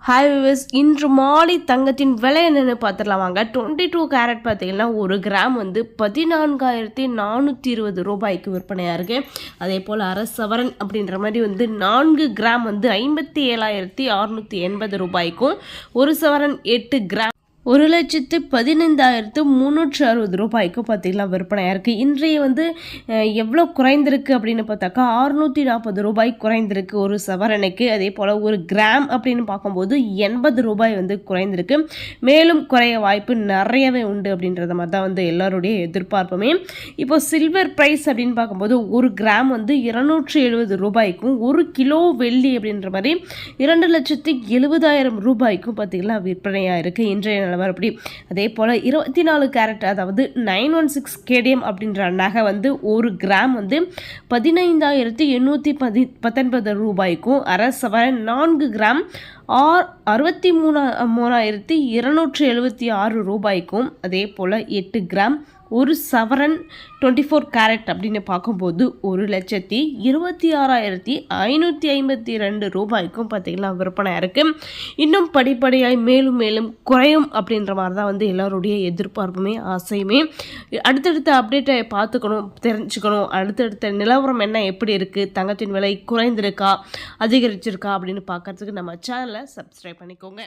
Hi viewers, இன்று மாலை தங்கத்தின் விலை என்னென்னு பார்த்துடலாம் வாங்க. 22 கேரட் பார்த்தீங்கன்னா ஒரு கிராம் வந்து 14,420 ரூபாய்க்கு விற்பனையாக இருக்குது. அதே போல் அரை சவரன் அப்படின்ற மாதிரி வந்து 4 கிராம் வந்து 57,680 ரூபாய்க்கும், ஒரு சவரன் 8 கிராம் 1,15,360 ரூபாய்க்கும் பார்த்தீங்கன்னா விற்பனையாக இருக்குது. இன்றைய வந்து எவ்வளோ குறைந்திருக்கு அப்படின்னு பார்த்தாக்கா 640 ரூபாய் குறைந்திருக்கு ஒரு சவரனுக்கு. அதே போல் ஒரு கிராம் அப்படின்னு பார்க்கும்போது 80 ரூபாய் வந்து குறைந்திருக்கு. மேலும் குறைய வாய்ப்பு நிறையவே உண்டு அப்படின்றத மாதிரி தான் வந்து எல்லோருடைய எதிர்பார்ப்புமே. இப்போ சில்வர் ப்ரைஸ் அப்படின்னு பார்க்கும்போது ஒரு கிராம் வந்து 270 ரூபாய்க்கும், ஒரு கிலோ வெள்ளி அப்படின்ற மாதிரி 2,70,000 ரூபாய்க்கும் பார்த்தீங்கன்னா விற்பனையாக இருக்குது இன்றைய நிலவரப்படி. அதே போல் 24 கேரட் அதாவது 916 கேடிஎம் அப்படின்ற நகை வந்து ஒரு கிராம் வந்து 15,819 ரூபாய்க்கும், அரை சவரன் 4 கிராம் 63,276 ரூபாய்க்கும், அதே போல் 8 கிராம் ஒரு சவரன் 24 கேரட் அப்படின்னு பார்க்கும்போது 1,26,552 ரூபாய்க்கும் பார்த்திங்கன்னா விற்பனை இருக்குது. இன்னும் படிப்படியாய் மேலும் மேலும் குறையும் அப்படின்ற மாதிரி தான் வந்து எல்லோருடைய எதிர்பார்ப்புமே ஆசையுமே. அடுத்தடுத்த அப்டேட்டை பார்த்துக்கணும், தெரிஞ்சுக்கணும். அடுத்தடுத்த நிலவரம் என்ன, எப்படி இருக்குது, தங்கத்தின் விலை குறைந்திருக்கா அதிகரிச்சிருக்கா அப்படின்னு பார்க்கறதுக்கு நம்ம சேனலை சப்ஸ்கிரைப் பண்ணிக்கோங்க.